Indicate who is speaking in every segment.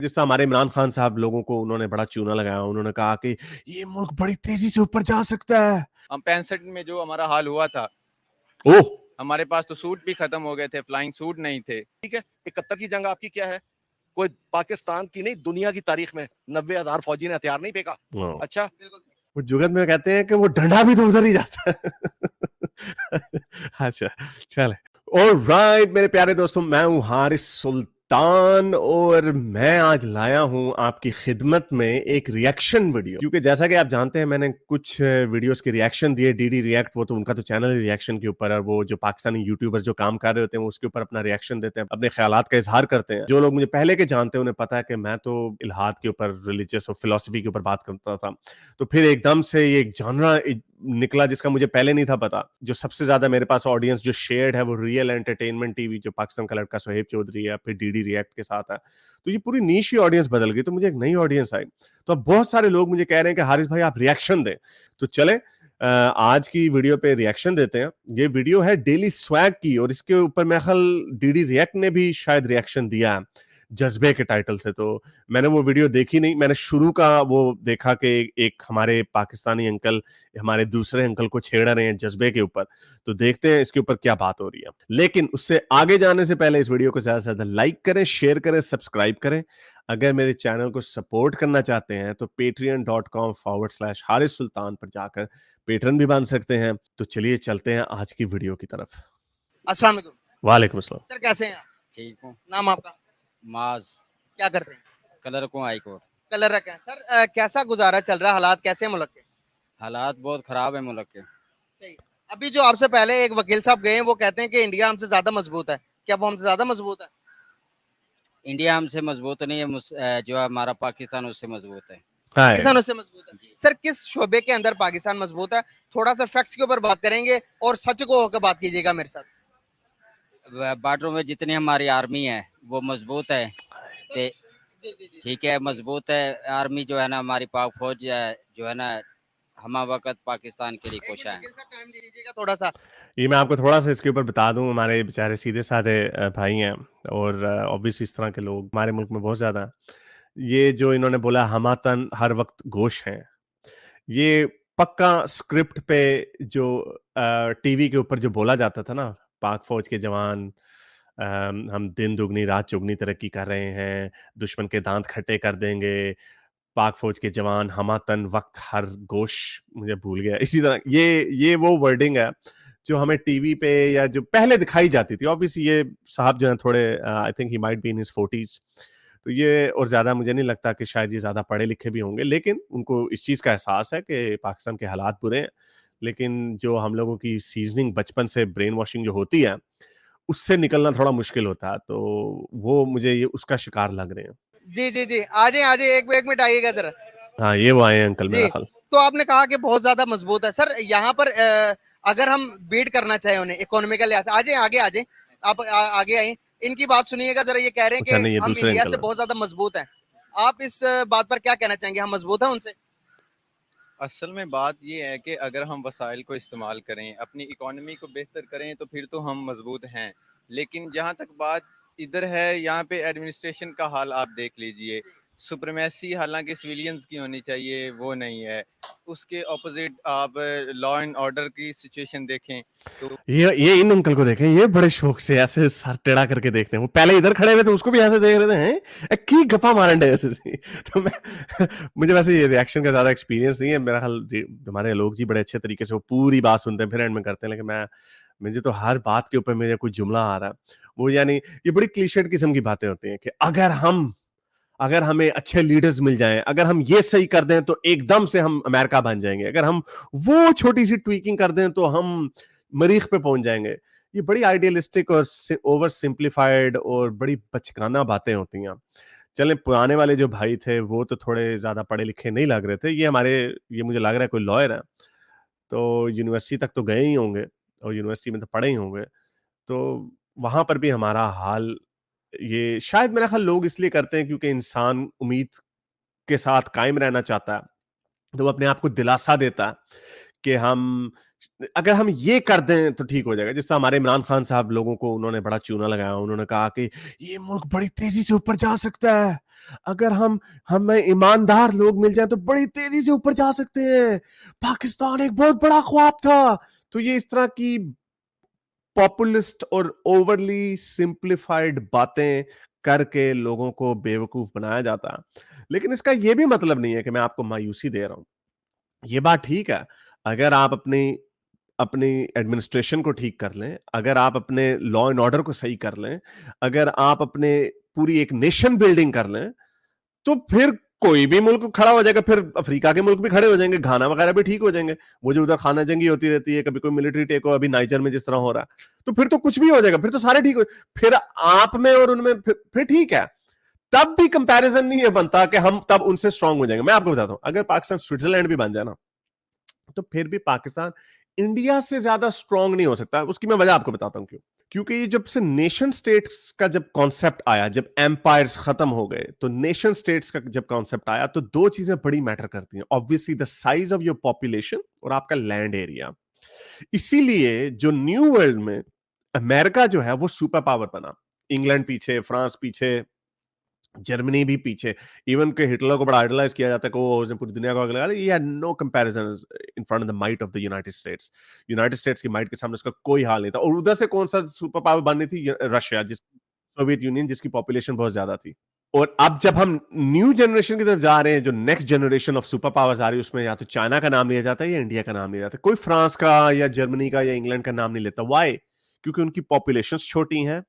Speaker 1: जिस तरह हमारे इमरान खान साहब लोगों को उन्होंने बड़ा चूना लगाया, उन्होंने कहा कि ये मुल्क बड़ी तेजी से ऊपर जा सकता है।
Speaker 2: हम 65 में जो हमारा हाल हुआ था,
Speaker 1: ओह!
Speaker 2: हमारे पास तो सूट भी खत्म हो गए थे, फ्लाइंग सूट नहीं थे।
Speaker 3: ठीक है, 71 की जंग आपकी क्या है? कोई पाकिस्तान की नहीं, दुनिया की तारीख में 90,000 फौजी ने हथियार नहीं फेंका।
Speaker 1: हाँ।
Speaker 3: अच्छा,
Speaker 1: वो जुगत में कहते हैं कि वो डंडा भी तो उधर ही जाता है। अच्छा, चले। ऑलराइट मेरे प्यारे दोस्तों, मैं हूँ हारिस सुल्तान और मैं आज लाया हूँ आपकी खिदमत में एक रिएक्शन वीडियो, क्योंकि जैसा कि आप जानते हैं मैंने कुछ वीडियोस के रिएक्शन दिए। डीडी रिएक्ट, वो तो उनका तो चैनल ही रिएक्शन के ऊपर है। वो जो पाकिस्तानी यूट्यूबर्स जो काम कर रहे होते हैं वो उसके ऊपर अपना रिएक्शन देते हैं, अपने ख्यालात का इजहार करते हैं। जो लोग मुझे पहले के जानते हैं उन्हें पता है कि मैं तो इल्हाद के ऊपर, रिलीजियस और फिलोसफी के ऊपर बात करता था। तो फिर एकदम से ये एक जॉनरा निकला जिसका मुझे पहले नहीं था पता। जो सबसे ज्यादा मेरे पास ऑडियंस जो शेयर्ड है वो रियल एंटरटेनमेंट टीवी, जो पाकिस्तान का लड़का सोहेब चौधरी है, फिर डीडी रिएक्ट के साथ है। तो ये पूरी नीश ही ऑडियंस बदल गई, तो मुझे एक नई ऑडियंस आई। तो अब बहुत सारे लोग मुझे कह रहे हैं कि हारिस भाई आप रिएक्शन दें। तो चले आज की वीडियो पे रिएक्शन देते हैं। ये वीडियो है डेली स्वैग की और इसके ऊपर मेरे ख्याल डीडी रिएक्ट ने भी शायद रिएक्शन दिया है, जज्बे के टाइटल से। तो मैंने वो वीडियो देखी नहीं, मैंने शुरू का वो देखा कि एक हमारे पाकिस्तानी अंकल हमारे दूसरे अंकल को छेड़ रहे हैं जज्बे के ऊपर। तो देखते हैं इसके ऊपर क्या बात हो रही है। लेकिन उससे आगे जाने से पहले इस वीडियो को ज्यादा से ज्यादा लाइक करें, शेयर करें, सब्सक्राइब करें। अगर मेरे चैनल को सपोर्ट करना चाहते हैं तो patreon.com/हारिस सुल्तान पर जाकर पेट्रन भी बन सकते हैं। तो चलिए चलते हैं आज की वीडियो की तरफ।
Speaker 3: अस्सलाम वालेकुम।
Speaker 1: वालेकुम अस्सलाम।
Speaker 3: सर कैसे हैं आप?
Speaker 4: ठीक हूँ।
Speaker 3: नाम आपका?
Speaker 4: माज
Speaker 3: क्या करते हैं?
Speaker 4: कलर को आई कोर।
Speaker 3: कलर रखें। सर कैसा गुजारा चल रहा है, हालात कैसे हैं मुल्क के?
Speaker 4: हालात बहुत खराब है मुल्क के।
Speaker 3: सही। अभी जो आपसे पहले एक वकील साहब गए हैं वो कहते हैं कि इंडिया हमसे ज्यादा मजबूत है, क्या वो हमसे ज्यादा मजबूत है?
Speaker 4: इंडिया हमसे मजबूत नहीं है, जो हमारा पाकिस्तान उससे मजबूत है।
Speaker 3: पाकिस्तान उससे मजबूत है। सर किस शोबे के अंदर पाकिस्तान मजबूत है? थोड़ा सा फैक्ट्स के ऊपर बात करेंगे और सच को होकर बात कीजिएगा मेरे साथ।
Speaker 4: बॉर्डरों में जितनी हमारी आर्मी है वो मजबूत है। ठीक है, मजबूत है आर्मी जो है ना, हमारी पाक फौज जो है ना, हम वक्त पाकिस्तान के लिए कोशा है।
Speaker 3: थोड़ा सा
Speaker 1: ये मैं आपको थोड़ा सा इसके ऊपर बता दूं, हमारे बेचारे सीधे साधे भाई हैं और ऑब्वियसली इस तरह के लोग हमारे मुल्क में बहुत ज़्यादा हैं। ये जो इन्होंने बोला हमातन हर वक्त गोश हैं, ये पक्का स्क्रिप्ट पे जो टीवी के ऊपर जो बोला जाता था ना, पाक फौज के जवान हम दिन दुगनी रात चौगनी तरक्की कर रहे हैं, दुश्मन के दांत खट्टे कर देंगे, पाक फौज के जवान हमातन वक्त हर गोश, मुझे भूल गया इसी तरह। ये वो वर्डिंग है जो हमें टीवी पे या जो पहले दिखाई जाती थी। ऑब्वियसली ये साहब जो है थोड़े, I think he might be in his 40s, तो ये और ज़्यादा मुझे नहीं लगता कि शायद ये ज़्यादा पढ़े लिखे भी होंगे, लेकिन उनको इस चीज़ का एहसास है कि पाकिस्तान के हालात बुरे हैं। लेकिन जो हम लोगों की सीजनिंग बचपन से ब्रेन वॉशिंग जो होती है, उससे निकलना थोड़ा मुश्किल होता है, तो वो मुझे ये उसका शिकार लग रहे हैं।
Speaker 3: जी जी जी, आ जाए एक मिनट आइएगा जरा।
Speaker 1: हाँ, ये वो आए हैं अंकल मेरा
Speaker 3: जी,
Speaker 1: ख्याल।
Speaker 3: तो आपने कहा कि बहुत ज्यादा मजबूत है सर। यहाँ पर अगर हम बीट करना चाहें उन्हें इकोनॉमिकल लिहाज से, आ जाए आगे आ जाए, आप आगे आए। इनकी बात सुनिएगा जरा। ये कह रहे हैं
Speaker 1: अच्छा नहीं,
Speaker 3: कि
Speaker 1: ये
Speaker 3: हम
Speaker 1: दूसरे
Speaker 3: इंडिया
Speaker 1: अंकल
Speaker 3: से
Speaker 1: हैं।
Speaker 3: बहुत ज्यादा मजबूत हैं। आप इस बात पर क्या कहना चाहेंगे, हम मजबूत हैं उनसे?
Speaker 2: असल में बात ये है कि अगर हम वसाइल को इस्तेमाल करें, अपनी इकोनॉमी को बेहतर करें, तो फिर तो हम मजबूत हैं। लेकिन जहाँ तक बात इधर है, यहाँ पे एडमिनिस्ट्रेशन का हाल आप देख लीजिए। सुप्रीमेसी हालांकि सिविलियंस की होनी चाहिए, वो नहीं है। उसके ऑपोजिट आप लॉ एंड ऑर्डर की सिचुएशन देखें तो
Speaker 1: ये इन अंकल को देखें, ये बड़े शौक से ऐसे सर टेढ़ा करके देखते हैं। वो पहले इधर खड़े हुए थे, उसको भी ऐसे देख रहे थे, हैं की गप्पा मारन डे थे। तो मैं मुझे वैसे ये रिएक्शन का ज्यादा एक्सपीरियंस नहीं है। मेरा ख्याल हमारे लोग जी बड़े अच्छे तरीके से वो पूरी बात सुनते हैं फिर एंड में करते हैं, लेकिन मुझे तो हर बात के ऊपर मेरे कोई जुमला आ रहा है। वो यानी ये बड़ी क्लीशेड किस्म की बातें होती हैं कि अगर हमें अच्छे लीडर्स मिल जाएं, अगर हम ये सही कर दें तो एकदम से हम अमेरिका बन जाएंगे, अगर हम वो छोटी सी ट्वीकिंग कर दें तो हम मरीख पे पहुंच जाएंगे। ये बड़ी आइडियलिस्टिक और ओवर सिंप्लीफाइड और बड़ी बचकाना बातें होती हैं। चलें, पुराने वाले जो भाई थे वो तो थोड़े ज्यादा पढ़े लिखे नहीं लग रहे थे। ये मुझे लग रहा है कोई लॉयर है, तो यूनिवर्सिटी तक तो गए ही होंगे और यूनिवर्सिटी में तो पढ़े ही होंगे। तो वहां पर भी हमारा हाल, ये शायद मेरा ख्याल लोग इसलिए करते हैं क्योंकि इंसान उम्मीद के साथ कायम रहना चाहता है, तो वो अपने आप को दिलासा देता है कि हम अगर हम ये कर दें तो ठीक हो जाएगा। जिस तरह हमारे इमरान खान साहब, लोगों को उन्होंने बड़ा चूना लगाया, उन्होंने कहा कि ये मुल्क बड़ी तेजी से ऊपर जा सकता है, अगर हम हमें ईमानदार लोग मिल जाए तो बड़ी तेजी से ऊपर जा सकते हैं, पाकिस्तान एक बहुत बड़ा ख्वाब था। तो ये इस तरह की पॉपुलिस्ट और ओवरली सिंप्लीफाइड बातें करके लोगों को बेवकूफ बनाया जाता है। लेकिन इसका यह भी मतलब नहीं है कि मैं आपको मायूसी दे रहा हूं। ये बात ठीक है, अगर आप अपनी अपनी एडमिनिस्ट्रेशन को ठीक कर लें, अगर आप अपने लॉ एंड ऑर्डर को सही कर लें, अगर आप अपने पूरी एक नेशन बिल्डिंग कर लें, तो फिर कोई भी मुल्क खड़ा हो जाएगा। फिर अफ्रीका के मुल्क भी खड़े हो जाएंगे, घाना वगैरह भी ठीक हो जाएंगे। वो जो उधर खाना जंगी होती रहती है, कभी कोई मिलिट्री टेक हो, अभी नाइजर में जिस तरह हो रहा है, तो फिर तो कुछ भी हो जाएगा, फिर तो सारे ठीक हो। फिर आप में और उनमें फिर ठीक है। तब भी कंपैरिजन नहीं है बनता कि हम तब उनसे स्ट्रांग हो जाएंगे। मैं आपको बताता हूं, अगर पाकिस्तान स्विट्जरलैंड भी बन जाए ना, तो फिर भी पाकिस्तान इंडिया से ज्यादा स्ट्रांग नहीं हो सकता। उसकी मैं वजह आपको बताता हूं क्यों। क्योंकि ये जब से नेशन स्टेट्स का जब कॉन्सेप्ट आया, जब एम्पायर्स खत्म हो गए, तो नेशन स्टेट्स का जब कॉन्सेप्ट आया, तो दो चीजें बड़ी मैटर करती हैं, obviously the size of your population और आपका लैंड एरिया। इसीलिए जो न्यू वर्ल्ड में अमेरिका जो है वो सुपर पावर बना। इंग्लैंड पीछे, फ्रांस पीछे, जर्मनी भी पीछे। इवन के हिटलर को बड़ा आइडलाइज किया जाता है कि वो उसने पूरी दुनिया को आग लगा दी। ये no comparison in front of the might of the United States. United States की माइट के सामने उसका कोई हाल नहीं था। और उधर से कौन सा सुपर पावर बननी थी? रशिया, जिस सोवियत यूनियन, जिसकी पॉपुलेशन बहुत ज्यादा थी। और अब जब हम न्यू जनरेशन की तरफ जा रहे हैं, जो next generation of superpowers आ रही है, उसमें या तो चाइना का नाम लिया जाता है या इंडिया का नाम लिया जाता है। कोई फ्रांस का या जर्मनी का या इंग्लैंड का नाम नहीं लेता। वाई? क्योंकि उनकी पॉपुलेशन छोटी हैं,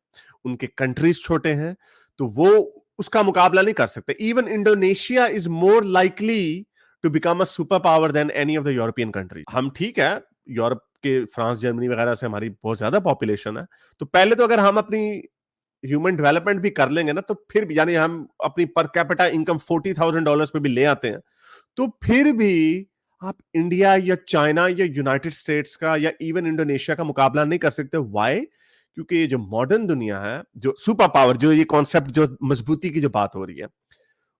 Speaker 1: उनके कंट्रीज छोटे हैं, तो वो उसका मुकाबला नहीं कर सकते। Even Indonesia is more likely to become a super power than any of the European country. हम ठीक है, यूरोप के फ्रांस, जर्मनी वगैरह से हमारी बहुत ज्यादा पॉपुलेशन है, तो पहले तो अगर हम अपनी ह्यूमन डेवलपमेंट भी कर लेंगे ना, तो फिर भी, यानी हम अपनी पर कैपिटा इनकम $40,000 पे भी ले आते हैं, तो फिर भी आप इंडिया या चाइना या यूनाइटेड स्टेट्स का या इवन इंडोनेशिया का मुकाबला नहीं कर सकते। वाई? क्योंकि ये जो मॉडर्न दुनिया है, जो सुपर पावर, जो ये कॉन्सेप्ट, जो मजबूती की जो बात हो रही है,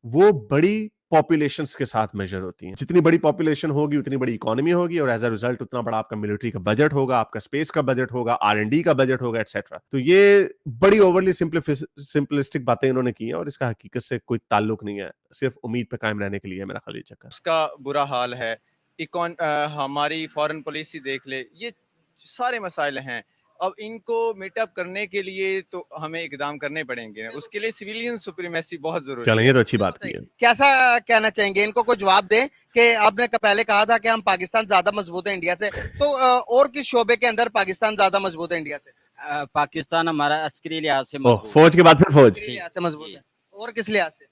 Speaker 1: वो बड़ी पॉपुलेशंस के साथ मेजर होती है। जितनी बड़ी पॉपुलेशन होगी उतनी बड़ी इकोनॉमी होगी, और एज अ रिजल्ट उतना बड़ा आपका मिलिट्री का बजट होगा, आपका स्पेस का बजट होगा, R&D का बजट होगा, एटसेट्रा। तो ये बड़ी ओवरली सिंपलिस्टिक बातें इन्होंने की हैं, और इसका हकीकत से कोई ताल्लुक नहीं है, सिर्फ उम्मीद पे कायम रहने के लिए मेरा ख्याल ये चक्कर।
Speaker 2: उसका बुरा हाल है। हमारी फॉरेन पॉलिसी देख ले, ये सारे मसाइल हैं। अब इनको मीटअप करने के लिए तो हमें इकदाम करने पड़ेंगे। उसके लिए सिविलियन सुप्रीमेसी बहुत जरूरी
Speaker 1: चलें,
Speaker 2: है।
Speaker 1: ये तो अच्छी बात की है।
Speaker 3: कैसा कहना चाहेंगे, इनको कोई जवाब दें कि आपने पहले कहा था कि हम पाकिस्तान ज्यादा मजबूत है इंडिया से, तो और किस शोबे के अंदर पाकिस्तान ज्यादा मजबूत है इंडिया से?
Speaker 4: पाकिस्तान हमारा अस्करी लिहाज से
Speaker 1: ओह,
Speaker 4: मजबूत है।
Speaker 1: फौज के बाद फिर फौज।
Speaker 3: किस लिहाज से मजबूत है और किस लिहाज से?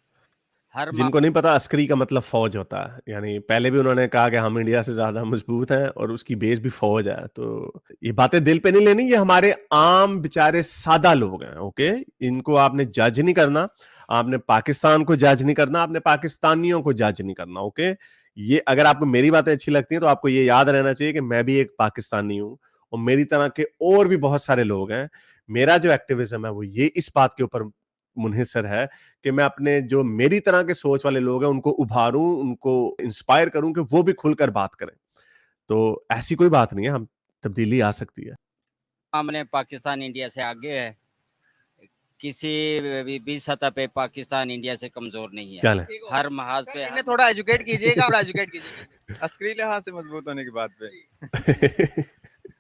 Speaker 4: हर
Speaker 1: जिनको नहीं पता, अस्करी का मतलब फौज होता है। यानी पहले भी उन्होंने कहा कि हम इंडिया से ज्यादा मजबूत हैं, और उसकी बेस भी फौज है। तो ये बातें दिल पे नहीं लेनी, ये हमारे आम बेचारे सादा लोग हैं। ओके, इनको आपने जज नहीं करना, आपने पाकिस्तान को जज नहीं करना, आपने पाकिस्तानियों को जज नहीं करना। ओके, ये अगर आपको मेरी बातें अच्छी लगती हैं, तो आपको ये याद रहना चाहिए कि मैं भी एक पाकिस्तानी हूं, और मेरी तरह के और भी बहुत सारे लोग हैं। मेरा जो एक्टिविज्म है वो ये इस बात के ऊपर मुनहिसर है कि मैं अपने जो मेरी तरह के सोच वाले लोग हैं उनको उभारूं, उनको इंस्पायर करूं कि वो भी खुलकर बात करें। तो ऐसी कोई बात नहीं है, हम तब्दीली आ सकती है।
Speaker 4: मामले पाकिस्तान इंडिया से आगे है। किसी भी सतह पे पाकिस्तान इंडिया से कमजोर नहीं है।
Speaker 1: चलें।
Speaker 4: हर महाज पे
Speaker 3: इन्हें थोड़ा एजुकेट कीजिएगा और एजुकेट कीजिएगा।
Speaker 2: अस्करी लिहाज से मजबूत होने की बात पे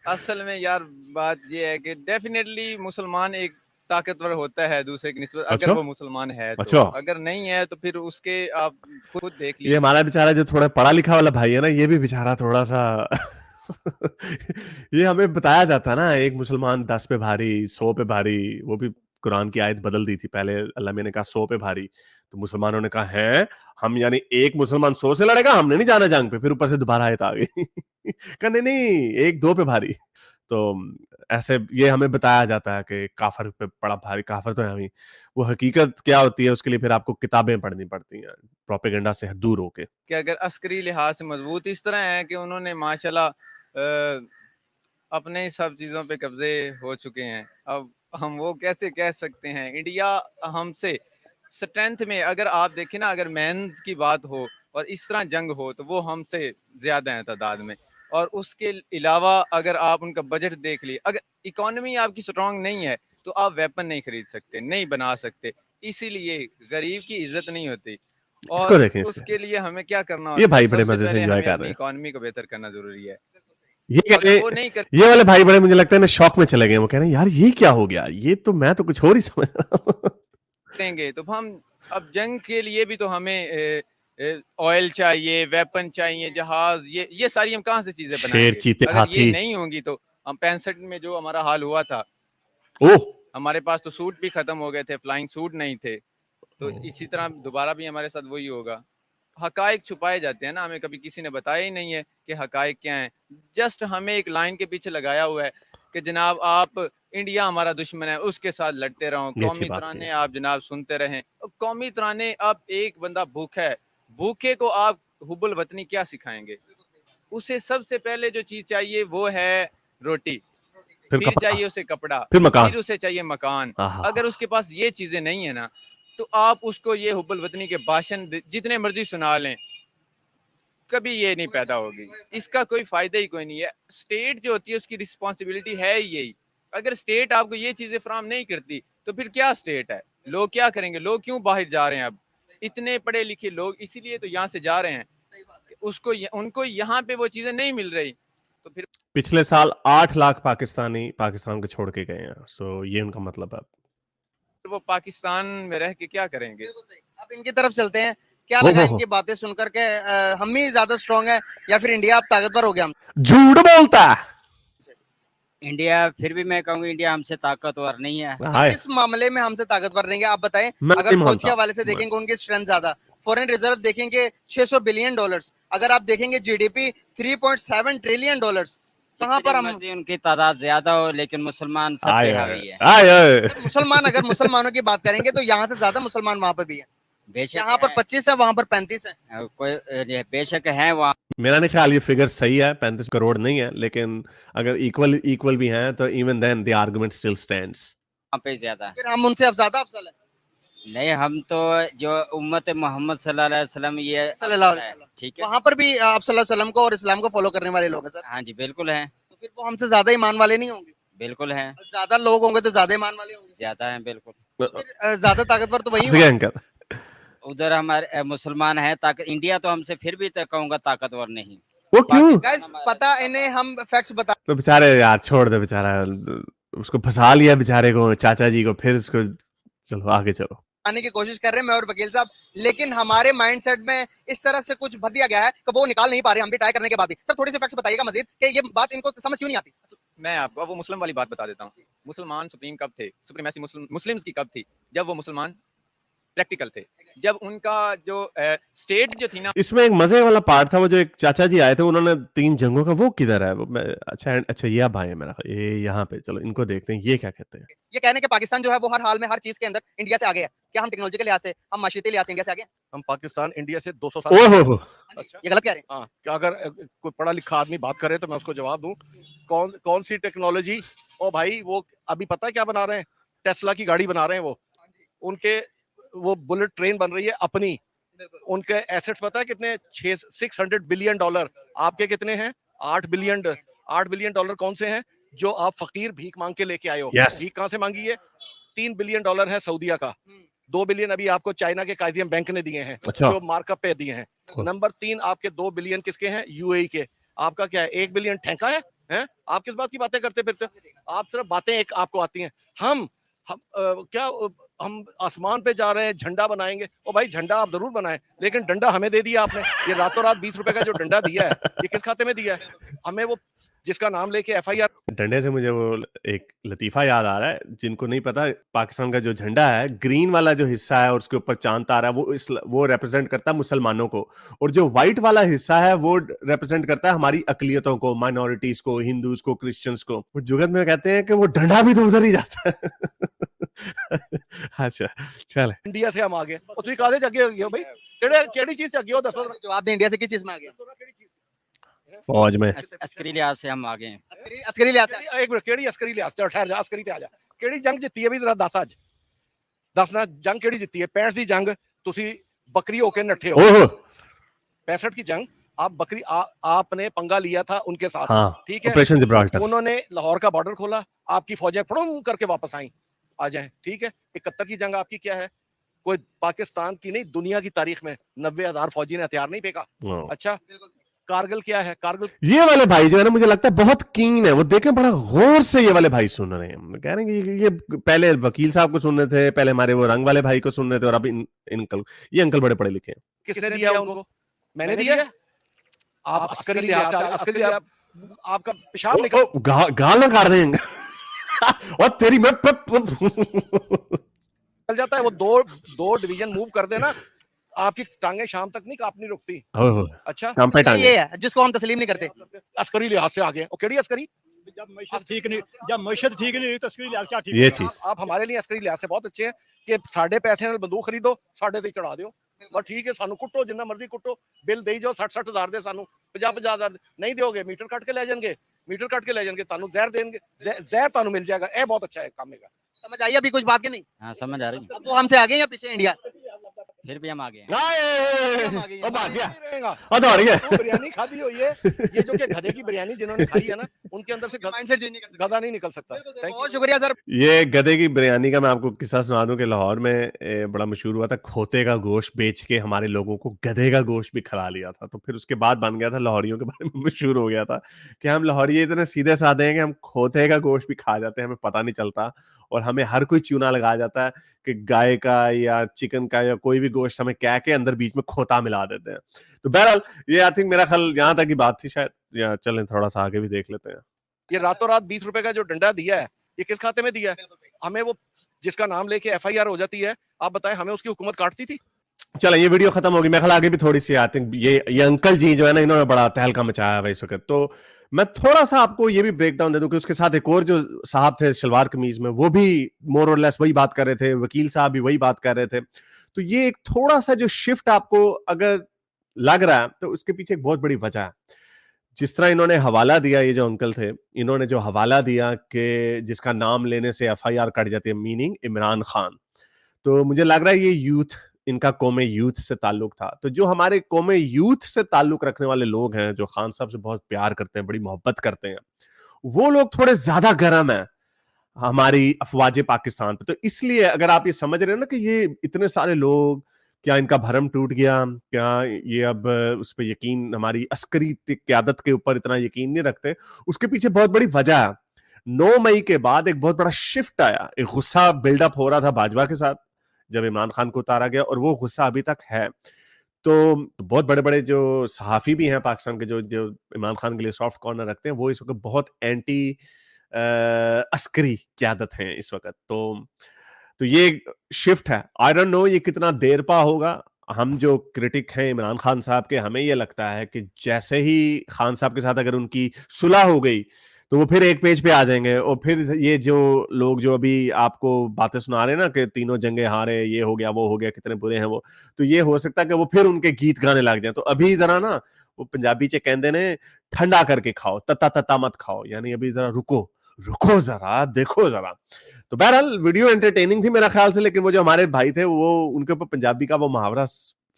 Speaker 2: असल में यार बात ये है कि डेफिनेटली मुसलमान एक ताकतवर होता है दूसरे की निस्बत, अगर
Speaker 1: अच्छा?
Speaker 2: वो मुसलमान है तो।
Speaker 1: अच्छा।
Speaker 2: अगर नहीं है तो फिर उसके आप खुद देख
Speaker 1: ये
Speaker 2: लीजिए।
Speaker 1: हमारा बेचारा जो थोड़ा पढ़ा लिखा वाला भाई है ना, ये भी बेचारा थोड़ा सा ये हमें बताया जाता है ना, एक मुसलमान 10 पे भारी, 100 पे भारी। वो भी कुरान की आयत बदल दी थी। पहले अल्लाह ने कहा 100 पे भारी, तो मुसलमानों ने कहा है हम, यानी एक मुसलमान 100 से लड़ेगा, हमने नहीं जाना जंग पे। फिर ऊपर से दोबारा आयत आ गई कहा नहीं नहीं, 1-2 पे भारी। तो ऐसे ये हमें बताया जाता है कि काफर पे बड़ा भारी। काफर तो है ही। वो हकीकत क्या होती है उसके लिए फिर आपको किताबें पढ़नी पड़ती हैं, प्रोपेगेंडा से दूर होके।
Speaker 2: कि अगर अस्करी लिहाज से मजबूत इस तरह है कि उन्होंने माशाल्लाह अपने सब चीज़ों पे कब्जे हो चुके हैं। अब हम वो कैसे कह सकते हैं? इंडिया हमसे स्ट्रेंथ में, अगर आप देखें ना, अगर मेंस की बात हो और इस तरह जंग हो, तो वो हमसे ज्यादा है तादाद में। और उसके अलावा अगर आप उनका बजट देख लिए, अगर इकोनॉमी आपकी स्ट्रांग नहीं है तो आप वेपन नहीं खरीद सकते, नहीं बना सकते, इसीलिए गरीब की इज्जत नहीं होती।
Speaker 1: इसको
Speaker 2: और
Speaker 1: देखें इसके,
Speaker 2: उसके लिए हमें क्या करना
Speaker 1: ये
Speaker 2: होता है,
Speaker 1: भाई बड़े
Speaker 2: सबसे
Speaker 1: मजे से
Speaker 2: पहले
Speaker 1: एंजॉय
Speaker 2: हमें
Speaker 1: कर
Speaker 2: अपनी
Speaker 1: रहे हैं।
Speaker 2: इकोनॉमी को बेहतर करना जरूरी है।
Speaker 1: ये कह
Speaker 2: अगर
Speaker 1: रहे
Speaker 2: वो नहीं
Speaker 1: ये वाले भाई बड़े मुझे लगता है ना शौक में चले गए, वो कह रहे हैं यार ये क्या हो गया, ये तो मैं तो कुछ और ही समझ रहा हूं।
Speaker 2: करेंगे तो हम अब जंग के लिए भी तो हमें ऑयल चाहिए, वेपन चाहिए, जहाज, ये सारी हम कहाँ से चीजें
Speaker 1: शेर,
Speaker 2: बनाएंगे?
Speaker 1: चीते,
Speaker 2: अगर ये
Speaker 1: हाथी।
Speaker 2: नहीं होंगी तो हम 65 में जो हमारा हाल हुआ था,
Speaker 1: ओह,
Speaker 2: हमारे पास तो सूट भी खत्म हो गए थे, फ्लाइंग सूट नहीं थे, तो इसी तरह दोबारा भी हमारे साथ वही होगा। हकाइक छुपाए जाते हैं ना, हमें कभी किसी ने बताया ही नहीं है कि हकाइक क्या है। जस्ट हमें एक लाइन के पीछे लगाया हुआ है कि जनाब आप, इंडिया हमारा दुश्मन है, उसके साथ लड़ते रहो,
Speaker 1: ये अच्छी
Speaker 2: कौमी
Speaker 1: बात की
Speaker 2: तराने
Speaker 1: है।
Speaker 2: आप जनाब सुनते रहें। कौमी तराने, आप एक बंदा भूखा है, भूखे को आप हुब्बुल वतनी क्या सिखाएंगे? उसे सबसे पहले जो चीज चाहिए वो है रोटी,
Speaker 1: फिर
Speaker 2: फिर
Speaker 1: कपड़ा,
Speaker 2: चाहिए उसे कपड़ा,
Speaker 1: फिर मकान।
Speaker 2: फिर उसे चाहिए मकान।
Speaker 1: आहा,
Speaker 2: अगर उसके पास ये चीजें नहीं है ना, तो आप उसको ये हुब्बुल वतनी के भाषण जितने मर्जी सुना लें, कभी ये नहीं पैदा होगी, इसका कोई फायदा ही कोई नहीं है। स्टेट जो होती है उसकी रिस्पॉन्सिबिलिटी है ही यही। अगर स्टेट आपको ये चीजें फराहम नहीं करती तो फिर क्या स्टेट है? लोग क्या करेंगे? लोग क्यों बाहर जा रहे हैं? अब इतने पढ़े लिखे लोग इसीलिए तो यहाँ से जा रहे हैं, उनको यहाँ पे वो चीजें नहीं मिल रही, तो फिर
Speaker 1: पिछले साल 8 लाख पाकिस्तानी पाकिस्तान को छोड़ के गए हैं, सो ये उनका मतलब है।
Speaker 2: वो पाकिस्तान में रह के क्या करेंगे?
Speaker 3: अब इनकी तरफ चलते हैं। क्या
Speaker 1: हो,
Speaker 3: लगा
Speaker 1: हो, हो।
Speaker 3: इनकी बातें सुनकर के हम ही ज्यादा स्ट्रांग है या फिर इंडिया अब ताकतवर हो गया? हम
Speaker 1: झूठ बोलता है।
Speaker 4: इंडिया, फिर भी मैं कहूँगा इंडिया हमसे ताकतवर नहीं है।
Speaker 1: हाय,
Speaker 3: किस मामले में हमसे ताकतवर रहेंगे आप बताएं?
Speaker 1: मैं
Speaker 3: अगर
Speaker 1: नहीं
Speaker 3: फौज के
Speaker 1: मानता।
Speaker 3: हवाले से देखेंगे उनकी स्ट्रेंथ ज्यादा, फॉरेन रिजर्व देखेंगे 600 बिलियन डॉलर्स, अगर आप देखेंगे जीडीपी 3.7 ट्रिलियन डॉलर्स, कहाँ पर हम?
Speaker 4: मर्जी उनकी तादाद ज्यादा हो, लेकिन मुसलमान सब
Speaker 1: आय
Speaker 4: पे
Speaker 1: आय
Speaker 4: हावी है।
Speaker 1: आय आय।
Speaker 3: अगर मुसलमानों की बात करेंगे तो यहाँ से ज्यादा मुसलमान वहां पर भी है।
Speaker 4: बेशक
Speaker 3: यहाँ पर
Speaker 4: है,
Speaker 3: 25 है, वहां पर 35 है।
Speaker 4: कोई बेशक है वहाँ
Speaker 1: मेरा नहीं ख्याल ये फिगर सही है, 35 करोड़ नहीं है, लेकिन अगर इक्वल इक्वल भी हैं तो even then the argument still stands.
Speaker 4: Pay ज्यादा है।
Speaker 3: फिर हम उनसे अब ज्यादा अफसल है।
Speaker 4: नहीं, हम तो जो उम्मत मोहम्मद सल्लल्लाहु अलैहि वसल्लम ये
Speaker 3: सल्लल्लाहु अलैहि
Speaker 4: है,
Speaker 3: वसल्लम।
Speaker 4: ठीक है।
Speaker 3: वहां पर भी आप सल्लल्लाहु अलैहि वसल्लम को और इस्लाम को फॉलो करने वाले लोग हैं सर।
Speaker 4: हाँ जी, बिल्कुल है,
Speaker 3: तो फिर वो हमसे ज्यादा ईमान वाले नहीं होंगे?
Speaker 4: बिल्कुल है,
Speaker 3: ज्यादा लोग होंगे तो ज्यादा ईमान वाले होंगे।
Speaker 4: ज्यादा है बिल्कुल।
Speaker 3: फिर ज्यादा ताकतवर तो वही
Speaker 1: हंस गए
Speaker 3: होंगे।
Speaker 1: अंकल।
Speaker 4: उधर हमारे मुसलमान है ताकत, इंडिया तो हमसे फिर भी कहूँगा ताकतवर नहीं।
Speaker 1: वो क्यों?
Speaker 3: गाइस पता इन्हें हम फैक्ट्स बता
Speaker 1: तो बेचारे यार छोड़ दे, बेचारा उसको फंसा लिया बेचारे को, चाचा जी को, फिर उसको चलो आगे चलो।
Speaker 3: बताने की कोशिश कर रहे हैं मैं और वकील साहब, लेकिन हमारे माइंडसेट में इस तरह से कुछ भर दिया गया है कि वो निकाल नहीं पा रहे हम भी ट्राई करने के बाद भी। सर थोड़ी सी फैक्ट्स बताइएगा मजीद कि ये बात इनको समझ क्यों नहीं आती?
Speaker 2: मैं आपको अब वो मुस्लिम वाली बात बता देता हूँ। मुसलमान सुप्रीम कब थे? सुप्रीमेसी मुस्लिम्स की कब थी? जब वो मुसलमान प्रैक्टिकल थे, जब उनका जो स्टेट जो थी ना।
Speaker 1: इसमें एक मजे वाला पार्ट था, वो जो एक चाचा जी आए थे, उन्होंने 3 जंगों का, वो किधर है वो? अच्छा अच्छा, ये भाई है मेरा, ये यहाँ पे, चलो इनको देखते हैं ये क्या कहते हैं।
Speaker 3: ये कहने के पाकिस्तान जो है वो हर हाल में हर चीज के अंदर इंडिया से आगे है। क्या हम टेक्नोलॉजी के लिहाज से, हम माशियती लिहाज से इंडिया से आगे हैं?
Speaker 5: हम पाकिस्तान इंडिया से 200 साल
Speaker 1: ओहो हो,
Speaker 5: अच्छा
Speaker 3: ये गलत कह रहे हैं?
Speaker 5: हाँ, क्या अगर कोई पढ़ा लिखा आदमी बात करे तो मैं उसको जवाब दूं, कौन कौन सी टेक्नोलॉजी? ओ भाई, वो अभी पता है क्या बना रहे हैं? टेस्ला की गाड़ी बना रहे हैं वो, उनके वो बुलेट ट्रेन बन रही है अपनी, उनके एसेट्स पता है कितने? 600 बिलियन डॉलर। आपके कितने हैं? 8 बिलियन। 8 बिलियन डॉलर कौन से हैं जो आप फकीर भीख मांग के लेके आए हो?
Speaker 1: Yes.
Speaker 5: भीख कहां से मांगी है? 3 बिलियन डॉलर है सऊदीया का, 2 बिलियन अभी आपको चाइना के काइजियम बैंक ने दिए हैं,
Speaker 1: अच्छा।
Speaker 5: जो मार्कअप पे दिए हैं। नंबर 3 आपके 2 बिलियन किसके हैं? यूएई के। आपका क्या है? 1 बिलियन ठेका है? हैं? आप किस बात की बातें करते फिरते? आप सिर्फ बातें एक आपको आती हैं। हम हम आसमान पे जा रहे हैं, झंडा बनाएंगे। ओ भाई, झंडा आप जरूर बनाएं, लेकिन डंडा हमें दे दिया आपने। ये रातों रात 20 रुपए का जो डंडा दिया है, ये किस खाते में दिया है? हमें वो जिसका नाम लेके FIR।
Speaker 1: डंडे से मुझे वो एक लतीफा याद आ रहा है, जिनको नहीं पता, पाकिस्तान का जो झंडा है, ग्रीन वाला जो हिस्सा है और उसके ऊपर चांद तारा है, वो रिप्रेजेंट करता है मुसलमानों को, और जो व्हाइट वाला हिस्सा है वो रिप्रेजेंट करता है हमारी अकलियतों को, माइनॉरिटीज को, हिंदूज को, क्रिश्चियंस को। वो जुगत में कहते हैं कि वो डंडा भी तो उधर ही जाता है। अच्छा चल,
Speaker 5: इंडिया से हम आ गए और तुम कादे जगे हो गए हो भाई? केड़ी चीज जगे हो? दसो
Speaker 3: जवाब दें, इंडिया से किस चीज में आ गए?
Speaker 1: फौज में।
Speaker 4: अस्करी लिहाज से हम आगे हैं।
Speaker 3: अस्करी लिहाज से।
Speaker 5: एक मिनट, केड़ी अस्करी लिहाज? चलो ठहर जा, अस्करी ते आ जा। केड़ी जंग जित्ती है भी जरा दस अज दसना, जंग केड़ी जित्ती है? 65 दी जंग तुसी बकरी होके नठे हो।
Speaker 1: ओहो,
Speaker 5: 65 की जंग आप बकरी आपने पंगा लिया था उनके साथ,
Speaker 1: हाँ,
Speaker 5: ठीक है,
Speaker 1: ऑपरेशन जिब्राल्टर।
Speaker 5: उन्होंने लाहौर का बॉर्डर खोला, आपकी फौजें फड़ूम करके वापस आई, आ जाएं, ठीक है। 71 की जंग आपकी क्या है, कोई पाकिस्तान की नहीं दुनिया की तारीख में 90,000 फौजी ने हथियार नहीं फेंका।
Speaker 1: हाँ।
Speaker 5: अच्छा, कारगिल क्या है, कारगिल
Speaker 1: ये वाले भाई जो है ना, मुझे लगता है बहुत कीन है, वो देखें बड़ा गौर से ये वाले भाई सुन रहे हैं, कह रहे हैं कि ये पहले वकील साहब को सुन रहे थे, पहले हमारे वो रंग वाले भाई को सुन रहे थे, और अब इन अंकल, ये अंकल बड़े पढ़े लिखे हैं।
Speaker 5: किसने दिया उनको, मैंने दिया। आप अस्करी लिहाज से, अस्करी लिहाज आपका पेशाब निकल
Speaker 1: गाल ना काट देंगे और तेरी मैं
Speaker 5: जाता है, वो दो डिवीजन मूव कर देना, आपकी टांगे शाम तक नहीं कांपनी रुकती। अच्छा,
Speaker 1: काम पे टांगे।
Speaker 3: ये है जिसको हम तस्लीम नहीं करते।
Speaker 5: अस्करी लिहाज से आ गए, केड़ी अस्करी,
Speaker 6: जब मैशत ठीक नहीं तो अस्करी लिहाज क्या ठीक
Speaker 1: ये
Speaker 6: होगा?
Speaker 1: चीज
Speaker 5: आप हमारे लिए अस्करी लिहाज से बहुत अच्छे हैं कि साढ़े पैसे नाल बंदूक खरीदो, साढ़े ते चढ़ा दियो, बस ठीक है, सानू कुटो जिन्ना मर्जी कुटो, बिल देई जाओ, 60-60 हज़ार दे सानू, 50-50 नहीं दोगे मीटर कट के ले जाएंगे, मीटर कट के ले जाएंगे, तानू जहर देंगे, जहर तानू मिल जाएगा। ए बहुत अच्छा है काम है।
Speaker 3: समझ आई अभी कुछ बात की नहीं?
Speaker 4: हाँ समझ आ रही है।
Speaker 3: अब वो हमसे आगे या पीछे इंडिया?
Speaker 4: फिर भी हम आ गए हैं।
Speaker 1: ओ भाग गया,
Speaker 5: रहेगा
Speaker 1: ओ दौड़ गया।
Speaker 5: बिरयानी खादी हुई है, ये जो कि गधे की बिरयानी जिन्होंने खाई है ना, उनके अंदर से
Speaker 3: माइंडसेट चेंज नहीं कर सकते।
Speaker 5: गधा नहीं निकल सकता। Thank you.
Speaker 3: बहुत शुक्रिया सर।
Speaker 1: ये गधे की बिरयानी का मैं आपको किस्सा सुना दूं कि लाहौर में बड़ा मशहूर हुआ था, खोते का गोश्त बेच के हमारे लोगों को गधे का गोश्त भी खिला लिया था, तो फिर उसके बाद बन गया था, लाहौरियों के बारे में मशहूर हो गया था कि हम लाहौरी इतने सीधे साधे हैं कि हम खोते का गोश्त भी खा जाते हैं, हमें पता नहीं चलता, और हमें हर कोई चूना लगाया जाता है कि गाय का या चिकन का या कोई भी गोश्त हमें कह के अंदर बीच में खोता मिला देते हैं। तो बहरहाल ये आई थिंक मेरा ख्याल यहाँ तक की बात थी, शायद या चलें थोड़ा सा आगे भी देख लेते हैं।
Speaker 5: ये रातों रात 20 रुपए का जो डंडा दिया है, ये किस खाते में दिया है? हमें वो जिसका नाम लेके FIR हो जाती है, आप बताएं, हमें उसकी हुकूमत काटती थी?
Speaker 1: चलो ये वीडियो खत्म होगी, मैं ख्याल आगे भी थोड़ी सी आती ये अंकल जी जो है ना, इन्होंने बड़ा तहलका मचाया हुआ इस वक्त। तो मैं थोड़ा सा आपको ये भी ब्रेक डाउन दे दूं कि उसके साथ एक और जो साहब थे शलवार कमीज में, वो भी मोर और लेस वही बात कर रहे थे, वकील साहब भी वही बात कर रहे थे। तो ये एक थोड़ा सा जो शिफ्ट आपको अगर लग रहा है, तो उसके पीछे एक बहुत बड़ी वजह है। जिस तरह इन्होंने हवाला दिया, ये जो अंकल थे, इन्होंने जो हवाला दिया कि जिसका नाम लेने से FIR कट जाती है, मीनिंग इमरान खान, तो मुझे लग रहा है ये यूथ, इनका कौमे यूथ से ताल्लुक था। तो जो हमारे कौमे यूथ से ताल्लुक रखने वाले लोग हैं, जो खान साहब से बहुत प्यार करते हैं, बड़ी मोहब्बत करते हैं, वो लोग थोड़े ज्यादा गर्म हैं हमारी अफवाज पाकिस्तान पे। तो इसलिए अगर आप ये समझ रहे हैं ना कि ये इतने सारे लोग, क्या इनका भरम टूट गया, क्या ये अब उस पर यकीन, हमारी अस्करी क्यादत के ऊपर इतना यकीन नहीं रखते, उसके पीछे बहुत बड़ी वजह है। 9 मई के बाद एक बहुत बड़ा शिफ्ट आया, एक गुस्सा बिल्डअप हो रहा था भाजपा के साथ जब इमरान खान को उतारा गया, और वो गुस्सा अभी तक है। तो बहुत बड़े बड़े जो सहाफी भी हैं पाकिस्तान के, जो जो इमरान खान के लिए सॉफ्ट कॉर्नर रखते हैं, वो इस वक्त बहुत एंटी अस्करी क्यादत हैं इस वक्त। तो ये शिफ्ट है, आई डोंट नो ये कितना देर पा होगा। हम जो क्रिटिक हैं इमरान खान साहब के, हमें ये लगता है कि जैसे ही खान साहब के साथ अगर उनकी सुलह हो गई, तो वो फिर एक पेज पे आ जाएंगे, और फिर ये जो लोग जो अभी आपको बातें सुना रहे हैं ना कि तीनों जंगे हारे, ये हो गया, वो हो गया, कितने बुरे हैं वो, तो ये हो सकता है कि वो फिर उनके गीत गाने लग जाए। तो अभी जरा ना, वो पंजाबी चे कहते ने ठंडा करके खाओ, तता तता मत खाओ, यानी अभी जरा रुको जरा, देखो जरा। तो बहरहाल वीडियो एंटरटेनिंग थी मेरा ख्याल से, लेकिन वो जो हमारे भाई थे, वो उनके ऊपर पंजाबी का वो मुहावरा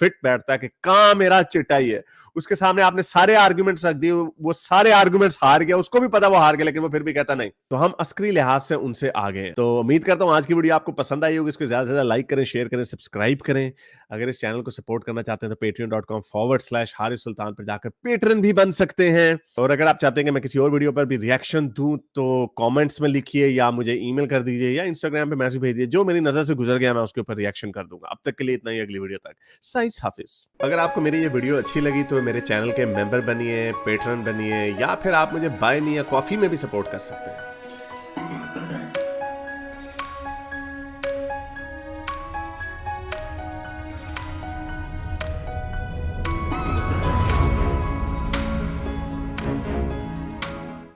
Speaker 1: फिट बैठता है कि कहाँ मेरा चिटाई है, उसके सामने आपने सारे आर्गुमेंट्स रख दिए, वो सारे आर्गुमेंट्स हार गया, उसको भी पता वो हार गया, लेकिन वो फिर भी कहता नहीं। तो हम अस्करी लिहाज से उनसे आगे। तो उम्मीद करता हूं आज की वीडियो आपको पसंद आई होगी, इसको ज्यादा से ज्यादा लाइक करें, शेयर करें, सब्सक्राइब करें। अगर इस चैनल को सपोर्ट करना चाहते हैं तो patreon.com/हारिस सुल्तान पर जाकर पेट्रन भी बन सकते हैं। और अगर आप चाहते हैं कि मैं किसी और वीडियो पर भी रिएक्शन दूं, तो कॉमेंट्स में लिखिए या मुझे ईमेल कर दीजिए या इंस्टाग्राम पे मैसेज भेजिए, जो मेरी नजर से गुजर गया मैं उसके ऊपर रिएक्शन कर दूंगा। अब तक के लिए इतना ही, अगली वीडियो तक साइंस हाफिज। अगर आपको मेरी ये वीडियो अच्छी लगी तो मेरे चैनल के मेंबर बनिए, पेट्रन बनिए, या फिर आप मुझे बाय मी या कॉफी में भी सपोर्ट कर सकते हैं।